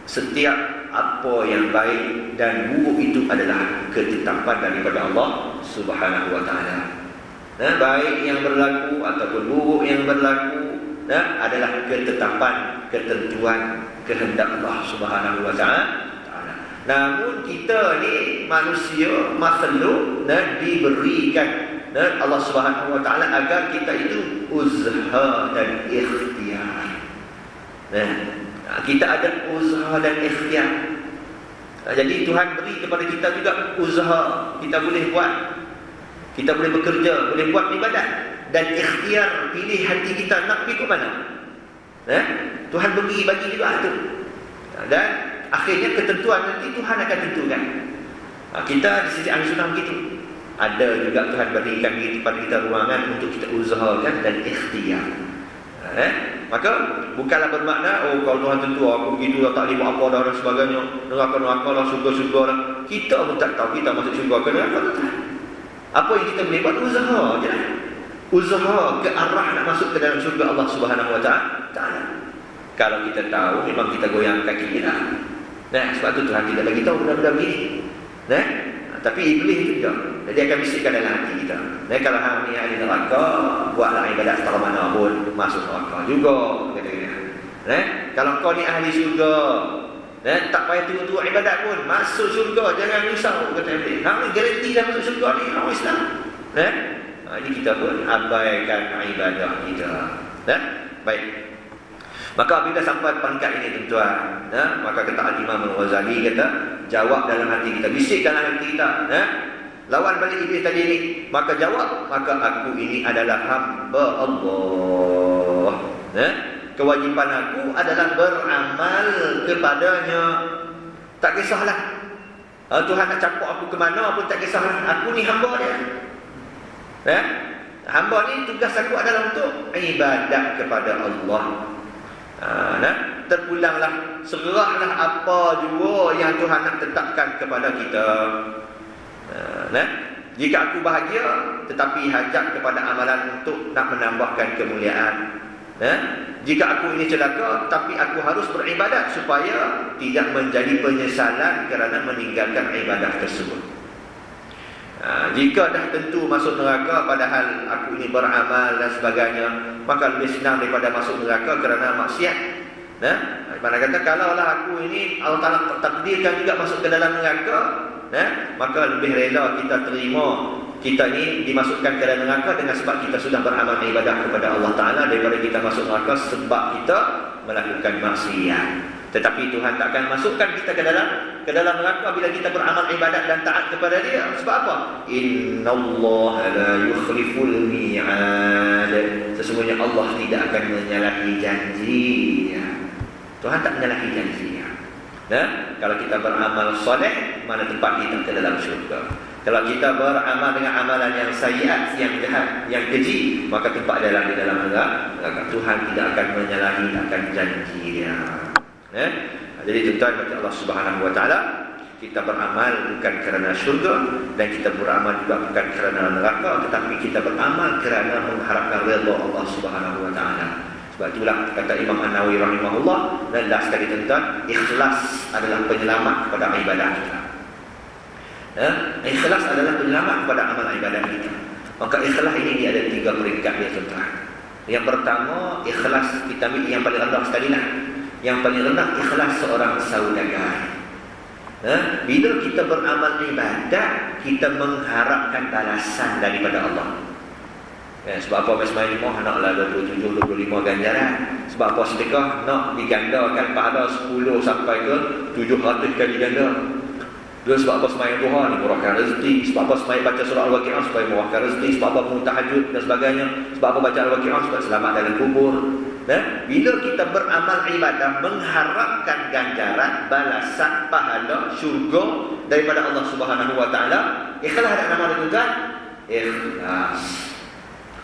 setiap apa yang baik dan buruk itu adalah ketetapan daripada Allah Subhanahu wa taala. Baik yang berlaku ataupun buruk yang berlaku adalah ketetapan, ketentuan, kehendak Allah Subhanahu wa taala. Namun kita ni manusia, makhluk, diberikan Allah Subhanahu wa taala agar kita itu usaha dan ikhtiar. Kita ada usaha dan ikhtiar. Jadi Tuhan beri kepada kita juga usaha. Kita boleh buat, kita boleh bekerja, boleh buat ibadat, dan ikhtiar, pilih hati kita nak pergi ke mana. Tuhan bagi juga tu. Dan akhirnya ketentuan nanti Tuhan akan tentukan. Kita di sisi ahli sunnah begitu. Ada juga Tuhan berikan kepada kita ruangan untuk kita usahakan dan ikhtiar. Maka bukanlah bermakna kalau Tuhan tentu aku begitu tak boleh buat apa dah dan sebagainya, neraka lah, syurga lah. Kita pun tak tahu kita masuk syurga ke neraka tak. Apa yang kita boleh buat, usaha je lah. Usaha ke arah nak masuk ke dalam syurga Allah Subhanahu wa taala. Kalau kita tahu, memang kita goyang kaki kita. Sebab tu Tuhan tidak bagi tahu benda-benda begini. Tapi iblis itu juga, dia akan bisikkan dalam hati kita. Kalau hang ni ahli neraka, buatlah ibadat setara mana pun, masuk neraka juga. Kalau kau ni ahli syurga, tak payah tunggu-tunggu ibadat pun, masuk syurga, jangan risau, kata iblis. Hang ni garanti dah masuk syurga ni, orang Islam. Jadi kita pun abaikan ibadah kita. Baik. Maka bila sampai pangkat ini tuan-tuan, maka kata Imam Al-Ghazali kata, jawab dalam hati kita, bisik dalam hati kita, lawan balik iblis tadi ni, maka jawab, maka aku ini adalah hamba Allah. Kewajipan aku adalah beramal kepadanya. Tak kisahlah Tuhan nak campur aku ke mana pun tak kisahlah, aku ni hamba dia. Hamba ni tugas aku adalah untuk ibadat kepada Allah. Terpulanglah, serahlah apa jua yang Tuhan nak tetapkan kepada kita. Jika aku bahagia, tetapi hajat kepada amalan untuk nak menambahkan kemuliaan. Jika aku ini celaka, tapi aku harus beribadat supaya tidak menjadi penyesalan kerana meninggalkan ibadah tersebut. Jika dah tentu masuk neraka padahal aku ini beramal dan sebagainya, maka lebih senang daripada masuk neraka kerana maksiat. Mana kata kalaulah aku ini Allah Ta'ala takdirkan juga masuk ke dalam neraka, maka lebih rela kita terima kita ini dimasukkan ke dalam neraka dengan sebab kita sudah beramal ibadah kepada Allah Ta'ala, daripada kita masuk neraka sebab kita melakukan maksiat. Tetapi Tuhan tak akan masukkan kita ke dalam neraka bila kita beramal ibadat dan taat kepada Dia. Sebab apa? Innallaha la yukhliful mi'ad. Sesungguhnya Allah tidak akan menyalahi janjinya. Tuhan tak menyalahi janjinya. Kalau kita beramal soleh, mana tempat kita ke dalam syurga. Kalau kita beramal dengan amalan yang sayyiat, yang jahat, yang keji, maka tempat di dalam neraka. Tuhan tidak akan menyalahi akan janji dia. Jadi tuan-tuan kata Allah Subhanahu wa taala, kita beramal bukan kerana syurga, dan kita beramal juga bukan kerana neraka, tetapi kita beramal kerana mengharapkan redha Allah Subhanahu wa taala. Sebab itulah kata Imam An-Nawawi rahimahullah, dan last sekali tuan-tuan, ikhlas adalah penyelamat kepada ibadah kita. Ikhlas adalah penyelamat kepada amal ibadah kita. Maka ikhlas ini dia ada 3 peringkat dia tuan-tuan. Yang pertama, ikhlas kita ambil yang paling rendah sekali lah. Yang paling rendah, ikhlas seorang saudagar. Bila kita beramal ibadah, kita mengharapkan balasan daripada Allah. Sebab apa Mesmai Limah naklah 27, 25 ganjaran. Sebab apa sedekah nak digandakan pahala 10 sampai ke 700 kali ganda. Dia sebab apa sembahyang duha ni murahkan rezeki. Sebab apa sembahyang baca surah Al-Waqi'ah supaya murahkan rezeki. Sebab apa tahajud dan sebagainya. Sebab apa baca Al-Waqi'ah supaya selamat dalam kubur. Bila kita beramal ibadah mengharapkan ganjaran, balasan, pahala, syurga daripada Allah Subhanahu wa taala, ikhlas ada nama dia tuan? Ikhlas.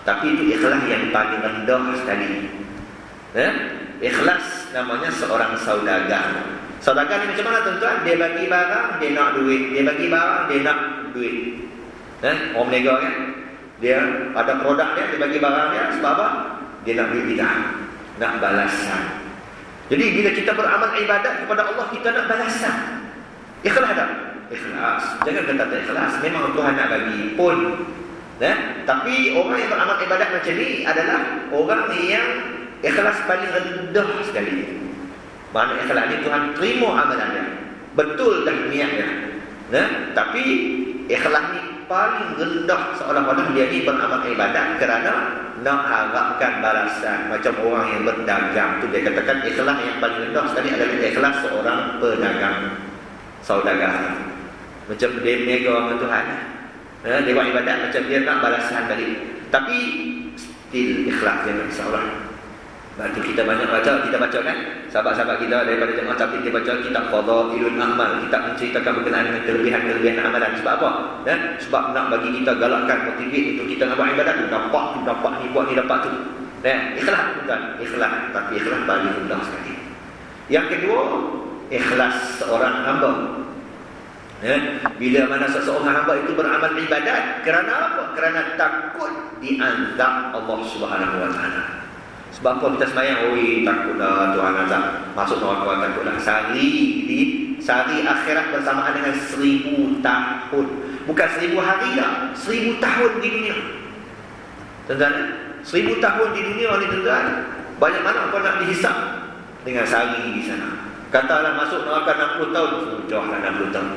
Tapi itu ikhlas yang paling rendah sekali. Ikhlas namanya seorang saudagar. Saudagar ni macam mana tuan-tuan? Dia bagi barang, dia nak duit. Dia bagi barang, dia nak duit. Orang berniaga kan? Dia ada produk dia bagi barang dia. Sebab apa? Dia nak duit kita. Nak balasan. Jadi bila kita beramal ibadat kepada Allah, kita nak balasan. Ikhlas tak? Ikhlas. Jangan kata tak ikhlas. Memang Tuhan nak bagi pun. Tapi orang yang beramal ibadat macam ni adalah orang yang ikhlas paling rendah sekali. Mana ikhlas ni Tuhan terima amalan dia. Betul dah niatnya. Tapi ikhlas ni paling rendah, seolah-olah dia ni beramal ibadat kerana nak harapkan balasan. Macam orang yang berdagang tu, dia katakan ikhlas yang paling rendah sekali adalah ikhlas seorang pedagang, saudagar. Macam dia berniaga dengan Tuhan, dia buat ibadat macam dia nak balasan balik, tapi still ikhlas dia, insyaAllah. Sebab tu kita banyak baca, kita baca kan, sahabat-sahabat kita daripada jemaah tabligh, dia baca kitab Fadailul Amal, kitab menceritakan berkenaan dengan kelebihan-kelebihan amalan. Sebab apa? Sebab nak bagi kita galakkan, motivate untuk kita nak buat ibadat tu, dapat ni, buat ni, dapat tu. Ikhlas bukan? Ikhlas, tapi ikhlas paling rendah sekali. Yang kedua, ikhlas seorang hamba. Bila mana seseorang hamba itu beramal ibadat kerana apa? Kerana takut diazab Allah Subhanahu wa taala. Sebab apa kita sembahyang? Takutlah Tuhan azab, masuk neraka, takutlah. Sehari akhirat bersamaan dengan 1000 tahun. Bukan 1000 hari dah, 1000 tahun di dunia. Tuan-tuan, 1000 tahun di dunia ni tuan-tuan, banyak mana kau nak dihisap dengan sehari di sana. Katalah masuk neraka 60 tahun, sudahlah 60 tahun.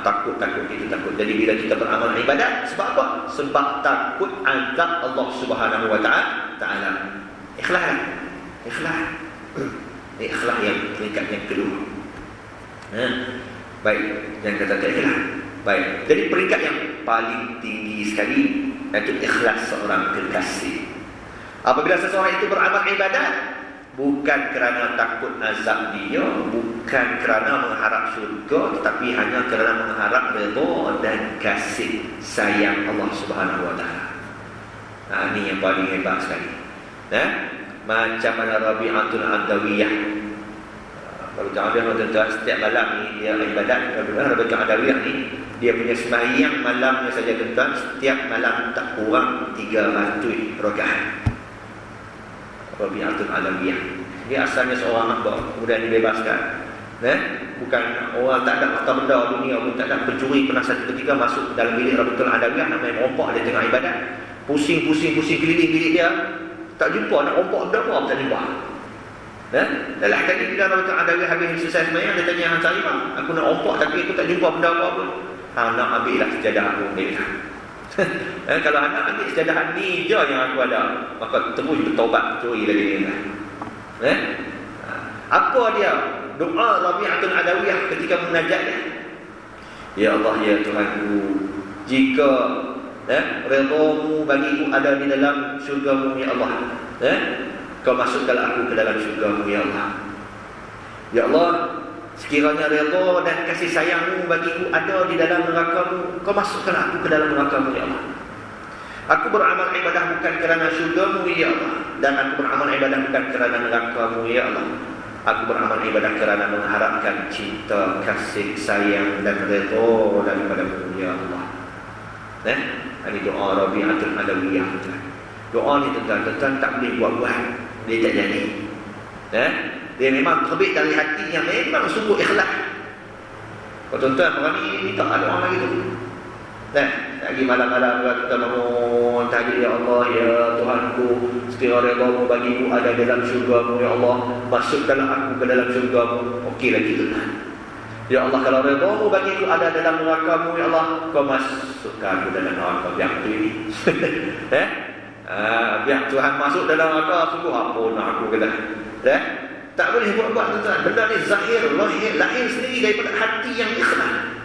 Takut itu takut. Jadi bila kita beramal ibadat, sebab apa? Sebab takut azab Allah Subhanahu wa taala. Ikhlas. Ikhlas yang peringkat yang kedua. Baik, jangan kata tak ikhlas. Baik. Jadi peringkat yang paling tinggi sekali iaitu ikhlas seorang kekasih. Apabila seseorang itu beramal ibadat bukan kerana takut azab dia, bukan kerana mengharap syurga, tetapi hanya kerana mengharap redha dan kasih sayang Allah Subhanahu wa taala. Ini yang paling hebat sekali. Macam mana Rabi'atul Adawiyah. Rabi'atul Adawiyah setiap malam ni dia ibadat. Rabi'atul Adawiyah ni dia punya sembahyang malamnya saja tuan-tuan, setiap malam tak kurang 300 rakaat. Rabi'atul Adawiyah. Dia asalnya seorang hamba, kemudian dibebaskan. Bukan orang tak ada harta benda dunia pun tak ada, pencuri pernah satu ketika masuk dalam bilik Rabi'atul Adawiyah, nak main rompak dia tengah ibadat. Pusing keliling bilik dia, tak jumpa, nak rompak benda apa tak jumpa. Dalam kali bila Rabi'atul Adawiyah habis selesai sembahyang, dia tanya Hansa Imam, aku nak rompak tapi aku tak jumpa benda apa-apa. Nak ambillah sejadah aku ni. Kalau anak ambil sejadah ni je yang aku ada, maka terus bertaubat, curi lagi dia. Apa dia? Doa Rabi'atul Adawiyah ketika munajat dia. Ya Allah, ya Tuhanku, jika redha-Mu bagiku ada di dalam syurga-Mu ya Allah, Kau masukkan aku ke dalam syurga-Mu ya Allah. Ya Allah, sekiranya redha dan kasih sayang-Mu bagiku ada di dalam neraka-Mu, Kau masukkan aku ke dalam neraka-Mu, ya Allah. Aku beramal ibadah bukan kerana syurga-Mu, ya Allah, dan aku beramal ibadah bukan kerana neraka-Mu, ya Allah. Aku beramal ibadah kerana mengharapkan cinta, kasih sayang dan redha daripada-Mu, ya Allah. Ini doa Rabi'atul Adawiyah. Doa ni tuan-tuan tak boleh buat-buat, dia tak jadi. Dia memang terbit dari hati yang memang sungguh ikhlas. Kalau tuan-tuan orang ni minta doa lagi tu. Lagi malam-malam kita memohon tahajud, ya Allah, ya Tuhanku, sekiranya redha-Mu bagiku ada dalam syurga-Mu, ya Allah, masukkan aku ke dalam syurga-Mu. Okey lagi tuan. Ya Allah, kalau redha-Mu bagiku ada dalam neraka-Mu, ya Allah, Kau masukkan aku dalam neraka biar tu ini. Biar Tuhan masuk dalam neraka, sungguh ampun aku ke dalam. Tak boleh buat-buat tuan-tuan. Benda ni zahir, lahir sendiri daripada hati yang ikhlas.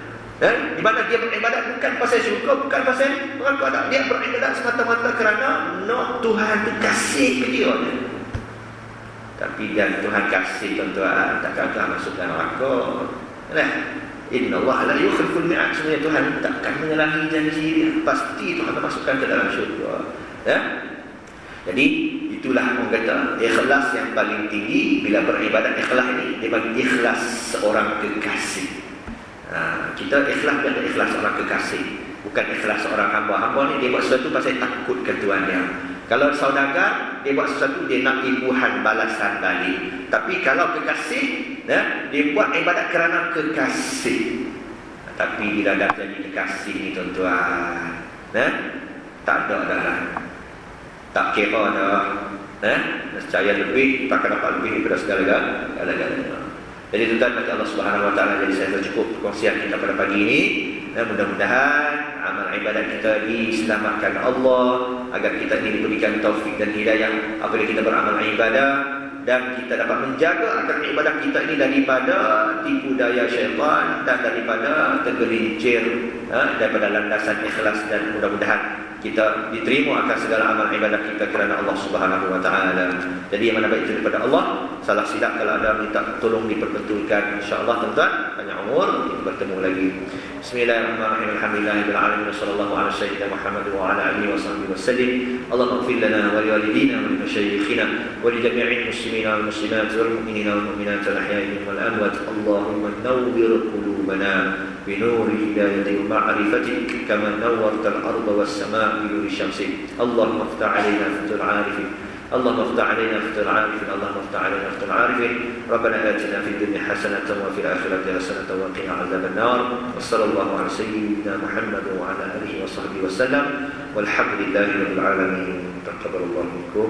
Di mana dia beribadat bukan pasal syurga, bukan pasal neraka. Dia beribadat semata-mata kerana nak Tuhan tu kasih ke dia. Tapi dan Tuhan kasih tuan-tuan, takkan masuk dalam neraka. Inna Allah la yukhliful mi'ad. Sebenarnya Tuhan takkan menyalahi janji dia. Pasti Tuhan akan masukkan ke dalam syurga. Jadi itulah orang kata ikhlas yang paling tinggi. Bila beribadat ikhlas ini, dia bagi ikhlas seorang kekasih. Kita ikhlas dan ikhlas seorang kekasih, bukan ikhlas seorang hamba. Hamba ni dia buat sesuatu pasal takut ke Tuhan dia. Kalau saudagar, dia buat sesuatu dia nak imbuhan balasan balik. Tapi kalau kekasih, dia buat ibadat kerana kekasih. Tapi bila dah jadi kekasih ni tuan-tuan, tak ada dah, tak kira dah, nescaya lebih, takkan dapat lebih daripada segala-galanya. Jadi tuan-tuan, bagi Allah Subhanahu Wa Taala, jadi saya cukup perkongsian kita pada pagi ini. Mudah-mudahan amal ibadat kita diselamatkan Allah, agar kita ini diberikan taufik dan hidayah apabila kita beramal ibadah, dan kita dapat menjaga agar ibadah kita ini daripada tipu daya syaitan dan daripada tergelincir daripada landasan ikhlas, dan mudah-mudahan kita diterima akan segala amal ibadah kita kerana Allah Subhanahu Wa Taala. Jadi yang mana baik itu daripada Allah. Salah silap kalau ada minta tolong diperbetulkan, insya-Allah tuan-tuan. Panjang umur, kita bertemu lagi. Bismillahirrahmanirrahim. Alhamdulillahirabbil alamin. Sallallahu ala sayyidina Muhammad wa ala alihi wasahbihi wasallam. Allahumma ighfir lana wa li walidina wa li masyayikhina wa li jami'il muslimina wal muslimat wal mu'minina wal mu'minat al ahya'i wal amwat. Allahumma nawwir qulubana bi nuri hidayatik wa ma'rifatik kama nawwartal arda was samaa bi nuri syamsik. Allahumma iftah 'alaina fathul 'arifin. اللهم افتح علينا فتح العارفين. اللهم افتح علينا فتح العارفين. ربنا آتنا في الدنيا حسنة وفي الآخرة حسنة وقنا عذاب النار. وصلى الله على سيدنا محمد وعلى آله وصحبه وسلم. والحمد لله رب العالمين. تقبل الله منكم.